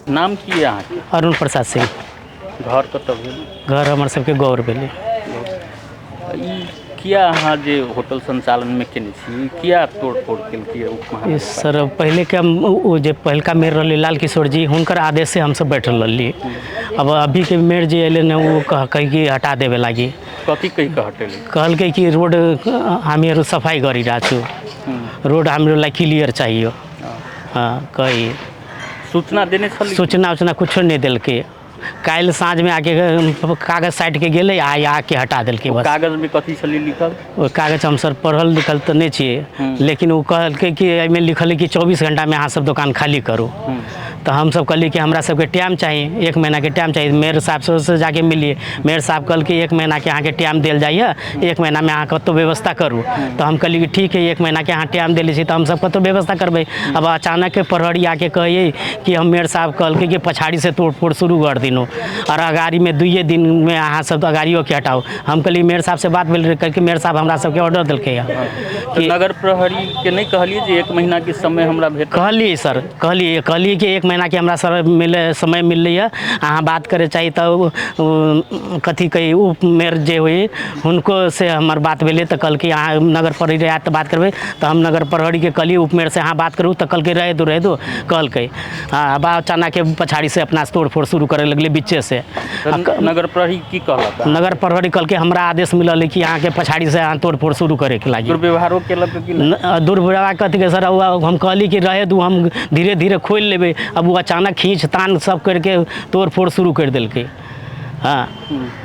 नाम की है अहाँ? अरुण प्रसाद सिंह। घर कतऽ भेल? घर हमर सबके गौर भेलै। ई किया अहाँ जे होटल संचालन में केने छी किया तोड़-फोड़ केलकै उपमहादेव? सर पहले के हम वो जे पहलका मेयर रहले लाल किशोर जी हुनकर आदेश से हम सब बैठल रहली। अब अभी के मेयर जी अइले ने वो कही कि हटा देवे लागी। कथी कहि के हटेले? कहलकै कि रोड हमें सफाई करी रहा छु, रोड हमें ला क्लियर चाहिए। हाँ कही सूचना देने छली? सूचना कुछ नहीं दिलके। काल साँझ में आके कागज साइड के गेले आके हटा दिलके बस। कागज में कथी छली लिखल? वो कागज हम सर पढ़ल लिखल तो नहीं छे, लेकिन वो कहलकै कि एहिमे लिखल है कि 24 घंटा में अहाँ सब दुकान खाली करू। तो हम सब कहली कि हमरा सबके टाइम चाहिए, 1 महीना के टाइम चाहिए। मेयर साहब से जाके मिलिए, मेयर साहब कहल कि 1 महीना के अहाँ के टाइम दिल जाइए, 1 महीना में अहाँ कतो व्यवस्था करू। तो हम कहली कि ठीक है 1 महीना के अहाँ टाइम दिले छी तो हम सब कतो व्यवस्था करबे। अब अचानक के प्रहरी आके कहिए कि हम मेयर साहब कहल कि पछाड़ी से तोड़ फोड़ शुरू कर दिनो और अगाड़ी में 2 दिन में अहाँ सब अगाड़ियों के हटाओ। हम कहली मेयर साहब से बात भेल कि मेयर साहब हमरा सबके ऑर्डर दिलकै कि नगर प्रहरी के नहीं कहलिए जे 1 महीना के समय हमरा भेट? कहलिए सर, कहलिए कि 1 महीना के हमरा सर समय मिल रही है, अहाँ बात करे चाहिए तो कथी कही उप मेयर जे हुई उनको से हमार बात भेले तो कल कि अहाँ नगर प्रहरी आए तो बात करबे। तो हम नगर प्रहरी के कहलिए उप मेयर से अहाँ बात करूँ तो कल के रह दो कल के। हाँ अब अचानक के पछाड़ी से अपना तोड़ फोड़ शुरू करे लगले बीचे से। नगर प्रहरी की कहलक? नगर प्रहरी कल के हमरा आदेश मिलल कि अहाँ के पछाड़ी से अहाँ तोड़ फोड़ शुरू करे के लागी। दुर्व्यवहारो केलक कि नहीं? दुर्व्यवहार कथी के सर हम कहली कि रहे दू, हम धीरे धीरे खोल लेबे। अब वो अचानक खींच तान सब करके तोड़ फोड़ शुरू कर दिलके। हाँ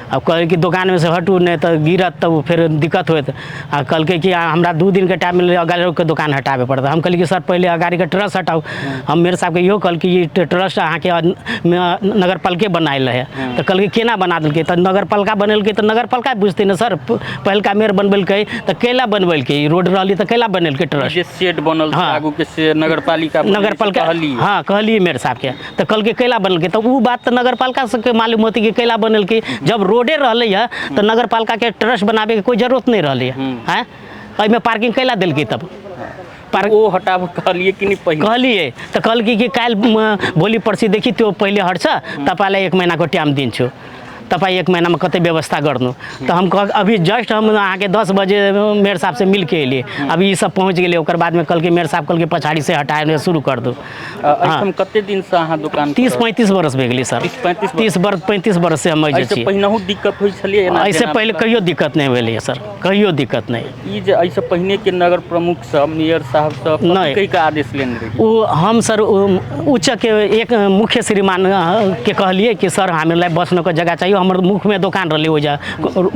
अब कहे कि दुकान में से हटू नहीं तो गिरत तो फिर दिक्कत होत। कल के कि हमरा 2 दिन के टाइम मिले अगाड़ी के दुकान हटावे पड़ता। हम कहली कि सर पहले अगाड़ी के ट्रस्ट हटाओ। हम मेरे साहब के इहो कल कि ये ट्रस्ट अहाँ के नगर पालिका बनाइल है। तो कल के केना बना दिलके? तो नगर पालिका बनलके तो नगर पालिका बुझते न सर, पहलका मेयर बनबेलकै तो केला बनबेलकै, रोड रहली तो केला बनलकै ट्रस्ट? जे सेट बनल आगू के से नगर पालिका हाँ कहलिए मेरे साहब के तो कल के केला बनलकै। तो वो बात तो नगर पालिका से मालूम होती कि केला बनलकै। जब रोडे रहले है तो नगर पालिका के ट्रस्ट बनावे के कोई जरूरत नहीं रहले है। में पार्किंग कैला दिलकै? तब वो हटाव कहलिए कि नहीं? पहले कहलिए तो कल कि काल भोलि पर्सी देखी तो पहले हट्छ, तपाईँलाई 1 महीना को टाइम दिन्छु, तपाईँ 1 महीना में कते व्यवस्था गर्नु। तो हम अभी जस्ट हम अहाँ के 10 बजे मेयर साहब से मिल के अलिए, अभी सब पहुँच गए। ओकर बाद में कल के मेयर साहब कल के पछाड़ी से हटाए शुरू कर दो। हाँ कते दिन से अहाँ दुकान? 30-35 बरस भए गेलै सर। 35 बरस से हम अइजे छी। पहिनहु दिक्कत होइ छलिए? ऐसे पहले कहियो दिक्कत नहीं भेलै सर, कहियो दिक्कत नहीं। ई जे ऐसे पहिने के नगर प्रमुख सब मेयर साहब सब कई का आदेश लेने रही? वो हम सर उच्च के एक मुख्य श्रीमान के कहलिए कि सर हमें बसने को जगह चाहिए। हमर मुख में दुकान रही वजह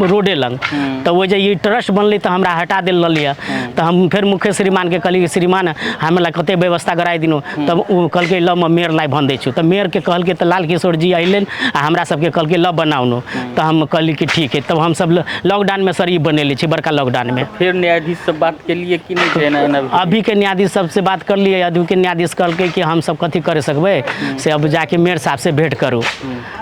रोडे लंग, तो वजह ये ट्रस्ट बनल तो हमरा हटा दिल रही। तो हम फिर मुख्य श्रीमान के कहली श्रीमान हमें कते व्यवस्था कराई दिनु। तब वो कल के ल मेयर ला बन दै छु। तो मेयर के कहल के तो लाल किशोर जी अइलन हमरा सबके कल के ल बनाउनु। तो हम कहली कि ठीक है। तब हम सब लॉकडाउन में सर ये बनेले छी, बड़का लॉकडाउन में। फिर न्यायाधीश से बात के लिए कि नहीं? अभी के न्यायाधीश सबसे बात कर लिए। अभी के न्यायाधीश कहल के कि हम सब कथी करे सकबे से अब जाके मेयर साहब से भेंट करू।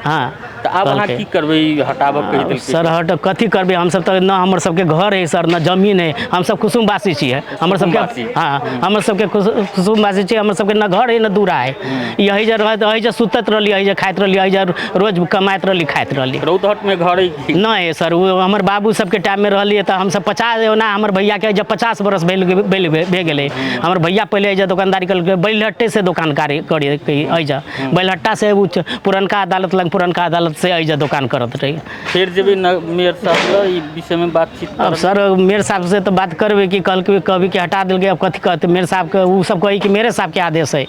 हाँ तो अब अहाँ की करबे? हटाबे कहि देलकै सर हट कथी करबे? हम सब तो न हमर सबके घर है सर, न जमीन है। हम सब कुसुमवासी छिए। हमर सबके हाँ हमर सबके कुसुमवासी छिए। हमर सबके न घर है न दूरा है। यही जे रहत यही जे सुतत रहली, यही जे खाइत रहली, यही जे रोज कमाइत रहली खाइत रहली। रौतहट में घर है नहीं है सर? वो हमर बाबू सबके टाइम में रहली तो हम सब 50 ना हमर भैया के जब 50 बरस भे गेले। हमर भैया पहले अइजा दुकानदारी कर बैलहट्टे से दुकानकारी करी अइजा बैलहट्टा से पुरनका अदालत लग पुरनका अदालत से अइजा दुकान करत रही। फिर जब मेयर साहब ई विषय में बातचीत अब सर मेयर साहब से तो बात करबे कि कल के कभी के हटा दिल गए। अब कथी कहते मेयर साहब के? वो सब कही कि मेरे साहब के आदेश है।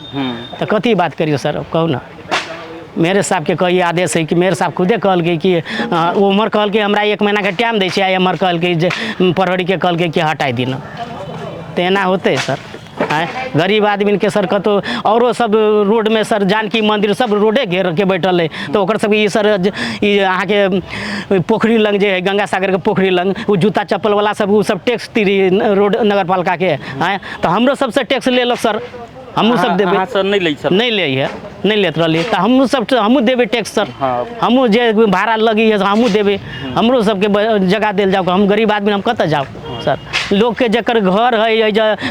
तो कथी बात करिए सर? अब कहू ना। मेरे साहब के कही आदेश है कि मेरे साहब खुदे कहल के कि उमर कहल के हमरा 1 महीना के टाइम दै छै। उमर कहल के प्रहरी के कहल के कि हटाई दिन। तो एना होते सर? गरीब आदमी के सर कतो औरो सब रोड में सर जानकी मंदिर सब रोडे घेर के बैठल है, तो ओकर सब सर अहाँ के पोखरी लंग जे है गंगा सागर के पोखरी लंग वो जूता चप्पल वाला सब वो सब टैक्स तीरी रोड नगर पालिका के हैं, तो हमरो सबसे टैक्स लेलक सर, हमू सब देबे सर नहीं लै सर नहीं ले है, नहीं लेत रही, तो हमू सब हमू देबे टैक्स सर, हमू जे भाड़ा लगी है हमू देबे, हमरो सबके जगह दिल जाओ, हम गरीब आदमी हम कत जाओ सर। लोग के जकर घर है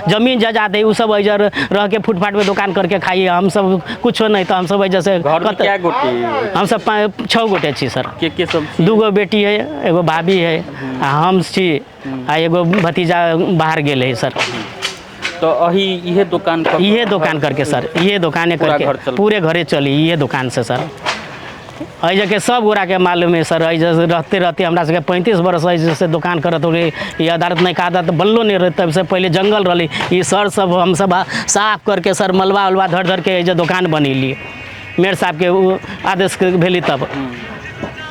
जमीन जायदाद है वो सब रह के फुटपाथ में दुकान करके खाइए, हम सब कुछ नहीं, तो हम सब जैसे क्या गोटे हम सब 6 गोटे छी सर। के सब 2 गो बेटी है, एगो भाभी है, हम छी, आ एगो भतीजा बाहर गेल है सर। तो अही ये दुकान करके सर, ये दुकाने करके पूरे घरे चली ये दुकान से सर। ऐसे के सब गोरा के मालूम है सर, ऐसे रहते रहते हमरा सबके 35 वर्ष ऐसे दुकान करत हो रही, ये अदालत नहीं कहा था तो बल्लो नहीं रहते, तब से पहले जंगल रही, ये सर सब हम सब साफ करके सर मलबा उलबा धर के ऐसे दुकान बनीली, मेयर साहब के आदेश भेली तब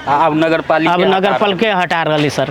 अब नगर पालिका हटा रही सर।